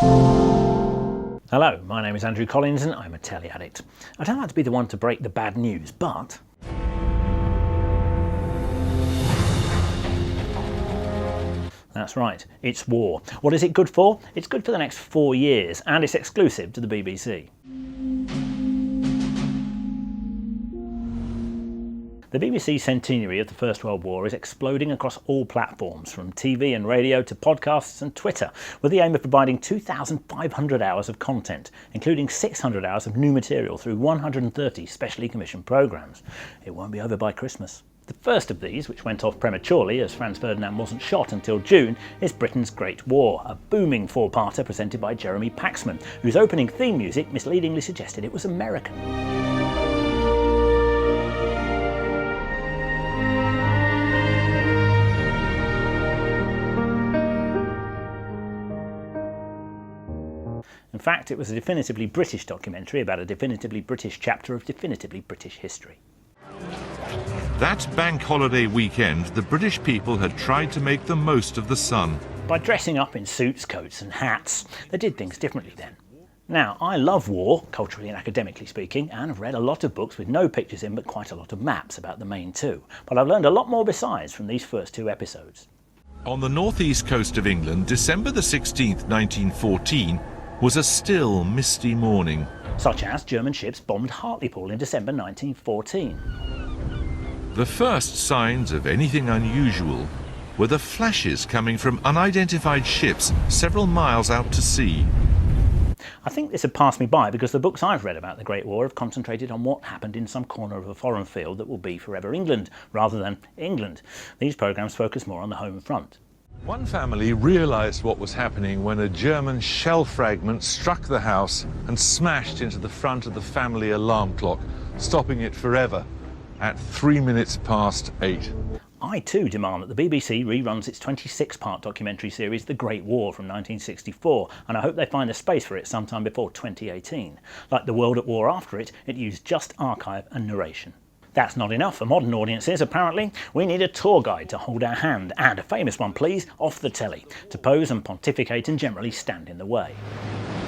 Hello, my name is Andrew Collins and I'm a Telly addict. I don't like to be the one to break the bad news, but that's right, it's war. What is it good for? It's good for the next 4 years and it's exclusive to the BBC. The BBC centenary of the First World War is exploding across all platforms, from TV and radio to podcasts and Twitter, with the aim of providing 2,500 hours of content, including 600 hours of new material through 130 specially commissioned programmes. It won't be over by Christmas. The first of these, which went off prematurely as Franz Ferdinand wasn't shot until June, is Britain's Great War, a booming four-parter presented by Jeremy Paxman, whose opening theme music misleadingly suggested it was American. In fact, it was a definitively British documentary about a definitively British chapter of definitively British history. That bank holiday weekend, the British people had tried to make the most of the sun. By dressing up in suits, coats and hats, they did things differently then. Now, I love war, culturally and academically speaking, and I've read a lot of books with no pictures in but quite a lot of maps about the main two. But I've learned a lot more besides from these first 2 episodes. On the northeast coast of England, December the 16th, 1914, was a still, misty morning. Such as German ships bombed Hartlepool in December 1914. The first signs of anything unusual were the flashes coming from unidentified ships several miles out to sea. I think this had passed me by because the books I've read about the Great War have concentrated on what happened in some corner of a foreign field that will be forever England, rather than England. These programmes focus more on the home front. One family realised what was happening when a German shell fragment struck the house and smashed into the front of the family alarm clock, stopping it forever at 8:03. I too demand that the BBC reruns its 26-part documentary series The Great War from 1964, and I hope they find a space for it sometime before 2018. Like the world at war after it, it used just archive and narration. That's not enough for modern audiences, apparently. We need a tour guide to hold our hand, and a famous one, please, off the telly, to pose and pontificate and generally stand in the way.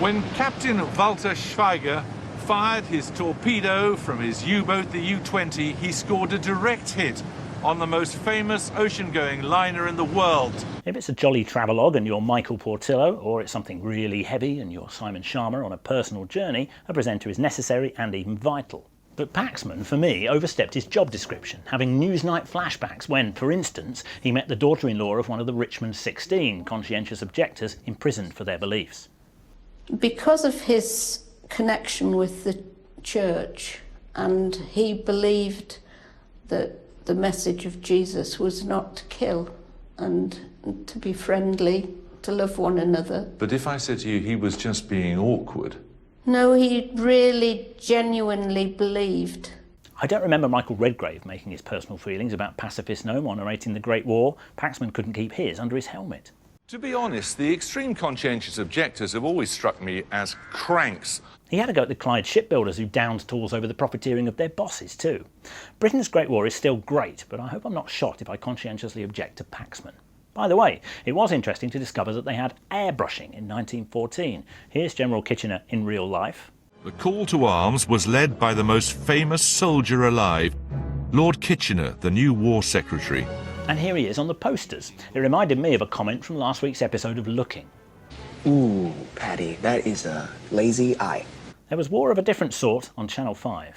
When Captain Walter Schweiger fired his torpedo from his U-boat, the U-20, he scored a direct hit on the most famous ocean-going liner in the world. If it's a jolly travelogue and you're Michael Portillo, or it's something really heavy and you're Simon Sharma on a personal journey, a presenter is necessary and even vital. But Paxman, for me, overstepped his job description, having Newsnight flashbacks when, for instance, he met the daughter-in-law of one of the Richmond 16 conscientious objectors imprisoned for their beliefs. Because of his connection with the church, and he believed that the message of Jesus was not to kill and to be friendly, to love one another. But if I said to you he was just being awkward... No, he really genuinely believed. I don't remember Michael Redgrave making his personal feelings about pacifist Nome while narrating the Great War. Paxman couldn't keep his under his helmet. To be honest, the extreme conscientious objectors have always struck me as cranks. He had a go at the Clyde shipbuilders who downed tools over the profiteering of their bosses too. Britain's Great War is still great, but I hope I'm not shocked if I conscientiously object to Paxman. By the way, it was interesting to discover that they had airbrushing in 1914. Here's General Kitchener in real life. The call to arms was led by the most famous soldier alive, Lord Kitchener, the new War Secretary. And here he is on the posters. It reminded me of a comment from last week's episode of Looking. Ooh, Paddy, that is a lazy eye. There was war of a different sort on Channel 5.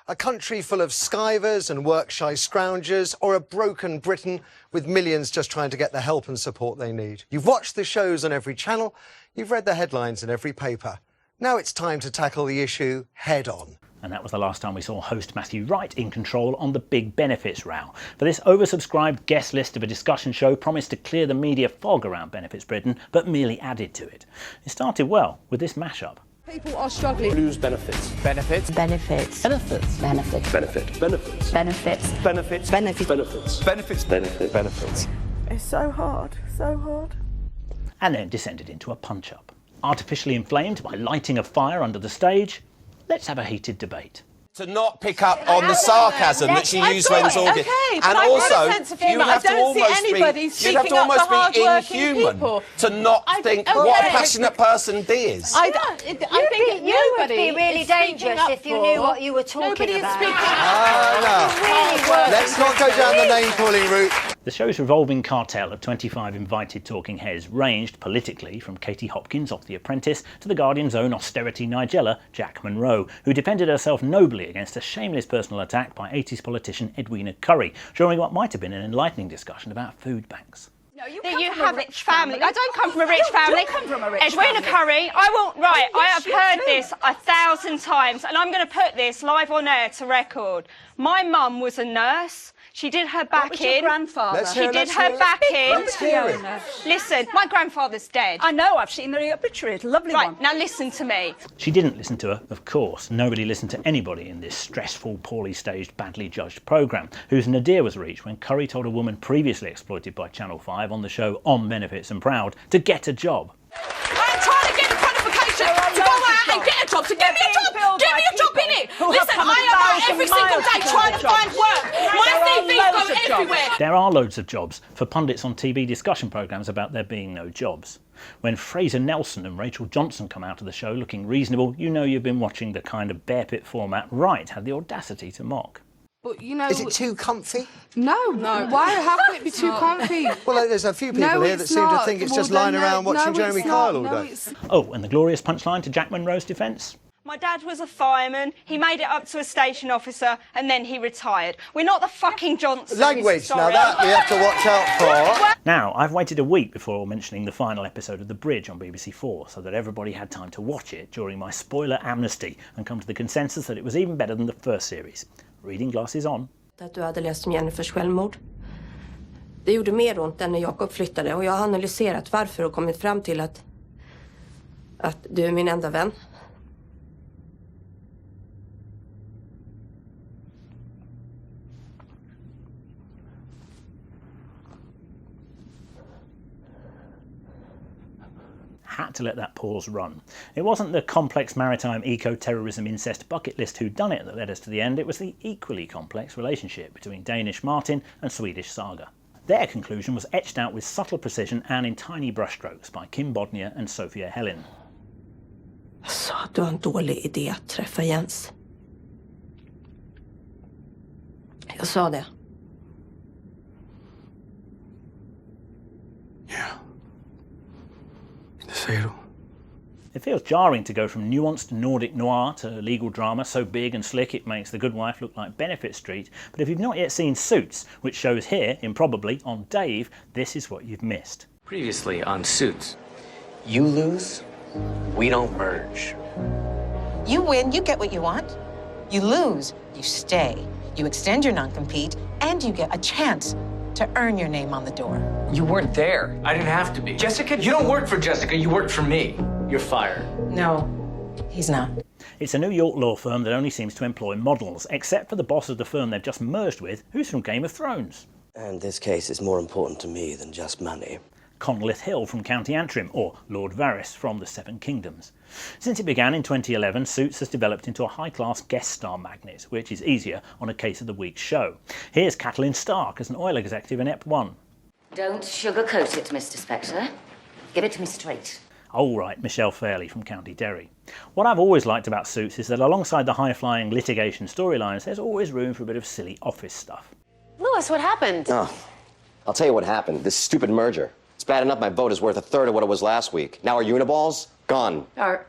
A country full of skivers and work-shy scroungers, or a broken Britain with millions just trying to get the help and support they need. You've watched the shows on every channel, you've read the headlines in every paper. Now it's time to tackle the issue head-on. And that was the last time we saw host Matthew Wright in control on the big benefits row. For this oversubscribed guest list of a discussion show promised to clear the media fog around Benefits Britain, but merely added to it. It started well with this mashup. People are struggling. Lose benefits. Benefits. Benefits. Benefits. Benefits. Benefit. Benefits. Benefits. Benefits. Benefits. Benefits. Benefits. Benefits. Benefits. It's so hard. So hard. And then descended into a punch-up. Artificially inflamed by lighting a fire under the stage, let's have a heated debate. to not pick up on the sarcasm that she used when talking. Okay, and also, you have to almost be inhuman to not think what a passionate person Dee is. I think you would be really dangerous if you knew what you were talking about. Let's not go down the name-calling route. The show's revolving cartel of 25 invited talking heads ranged politically from Katie Hopkins off The Apprentice to the Guardian's own austerity Nigella, Jack Monroe, who defended herself nobly against a shameless personal attack by 80s politician Edwina Currie, during what might have been an enlightening discussion about food banks. No, you have a rich family. I don't come from a rich family. You come from a rich Edwina Currie, I have heard this 1,000 times, and I'm going to put this live on air to record. My mum was a nurse. She did her back in. Grandfather. She did her back in. Let's hear it. Listen, my grandfather's dead. I know, I've seen the obituary. It's a lovely one. Right, now listen to me. She didn't listen to her, of course. Nobody listened to anybody in this stressful, poorly staged, badly judged programme, whose nadir was reached when Currie told a woman previously exploited by Channel 5 on the show On Benefits and Proud to get a job. I'm trying to get a qualification to go out and get a job. So give me a job. Give me a job in it. Listen, I am out every single day trying to find work. My CV's go everywhere. There are loads of jobs for pundits on TV discussion programmes about there being no jobs. When Fraser Nelson and Rachel Johnson come out of the show looking reasonable, you know you've been watching the kind of bear pit format Wright had the audacity to mock. But, you know... Is it too comfy? No. Why? How can it be too comfy? Well, there's a few people here that seem to think it's just lying around watching Jeremy Kyle all day. Oh, and the glorious punchline to Jack Monroe's defence? My dad was a fireman, he made it up to a station officer, and then he retired. We're not the fucking Johnsons. Language, now that we have to watch out for. Now, I've waited a week before mentioning the final episode of The Bridge on BBC 4 so that everybody had time to watch it during my spoiler amnesty and come to the consensus that it was even better than the first series. Reading glasses on. Att du hade läst om Jennifers självmord. Det gjorde mer ont än när Jakob flyttade och jag har analyserat varför och kommit fram till att du är min enda vän. Had to let that pause run. It wasn't the complex maritime eco-terrorism incest bucket list whodunit that led us to the end, it was the equally complex relationship between Danish Martin and Swedish Saga. Their conclusion was etched out with subtle precision and in tiny brushstrokes by Kim Bodnia and Sophia Helen. Jag sa att du har en dålig idé att träffa Jens. Jag sa det. It feels jarring to go from nuanced Nordic noir to legal drama so big and slick it makes The Good Wife look like Benefit Street, but if you've not yet seen Suits, which shows here, improbably, on Dave, this is what you've missed. Previously on Suits. You lose, we don't merge. You win, you get what you want. You lose, you stay. You extend your non-compete, and you get a chance to earn your name on the door. You weren't there. I didn't have to be. Jessica, you don't work for Jessica, you work for me. You're fired. No, he's not. It's a New York law firm that only seems to employ models, except for the boss of the firm they've just merged with, who's from Game of Thrones. And this case is more important to me than just money. Conleth Hill from County Antrim, or Lord Varys from the Seven Kingdoms. Since it began in 2011, Suits has developed into a high-class guest star magnet, which is easier on a Case of the Week show. Here's Catelyn Stark as an oil executive in Ep 1. Don't sugarcoat it, Mr. Spectre. Give it to me straight. Oh right, Michelle Fairley from County Derry. What I've always liked about Suits is that alongside the high-flying litigation storylines, there's always room for a bit of silly office stuff. Lewis, what happened? Oh, I'll tell you what happened. This stupid merger. It's bad enough my vote is worth a third of what it was last week. Now our Uniballs, gone. Our...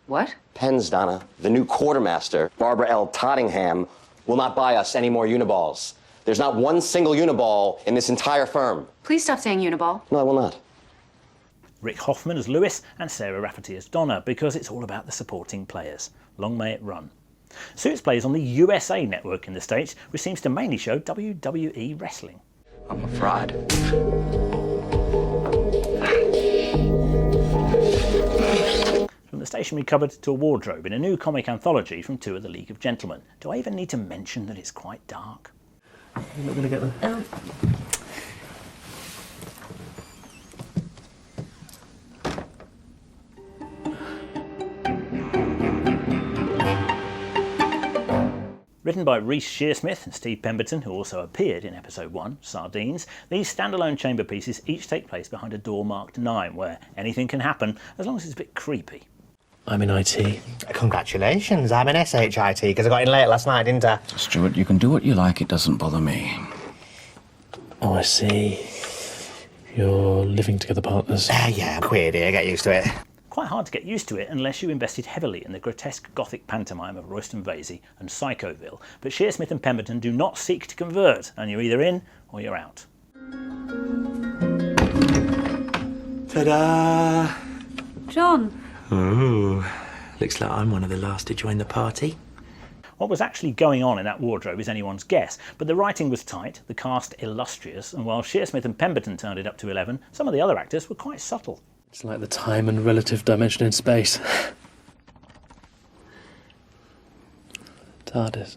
what? Pens, Donna. The new quartermaster, Barbara L. Tottingham, will not buy us any more Uniballs. There's not one single Uniball in this entire firm. Please stop saying Uniball. No, I will not. Rick Hoffman as Lewis and Sarah Rafferty as Donna, because it's all about the supporting players. Long may it run. Suits plays on the USA network in the States, which seems to mainly show WWE wrestling. I'm a fraud. From the stationery cupboard to a wardrobe in a new comic anthology from two of the League of Gentlemen. Do I even need to mention that it's quite dark? You're not going to get them. Written by Reece Shearsmith and Steve Pemberton, who also appeared in episode 1, Sardines, these standalone chamber pieces each take place behind a door marked 9, where anything can happen as long as it's a bit creepy. I'm in IT. Congratulations, I'm in SHIT, because I got in late last night, didn't I? Stuart, you can do what you like, it doesn't bother me. Oh, I see. You're living together partners. Yeah, I'm queer, dear, get used to it. Quite hard to get used to it unless you invested heavily in the grotesque Gothic pantomime of Royston Vasey and Psychoville, but Shearsmith and Pemberton do not seek to convert, and you're either in or you're out. Ta-da! John. Oh, looks like I'm one of the last to join the party. What was actually going on in that wardrobe is anyone's guess, but the writing was tight, the cast illustrious, and while Shearsmith and Pemberton turned it up to 11, some of the other actors were quite subtle. It's like the time and relative dimension in space. TARDIS.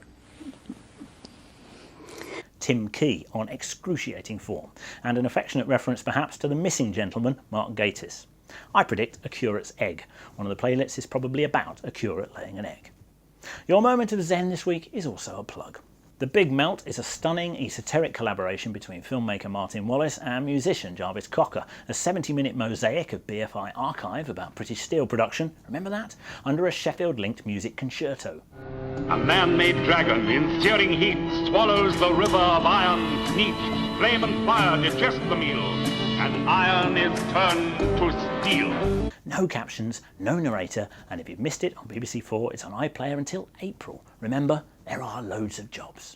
Tim Key on excruciating form, and an affectionate reference perhaps to the missing gentleman, Mark Gatiss. I predict a curate's egg. One of the playlists is probably about a curate laying an egg. Your moment of zen this week is also a plug. The Big Melt is a stunning, esoteric collaboration between filmmaker Martin Wallace and musician Jarvis Cocker, a 70-minute mosaic of BFI archive about British steel production, remember that? Under a Sheffield-linked music concerto. A man-made dragon in searing heat swallows the river of iron neat. Flame and fire digest the meal, and iron is turned to steel. No captions, no narrator, and if you've missed it on BBC4, it's on iPlayer until April. Remember, there are loads of jobs.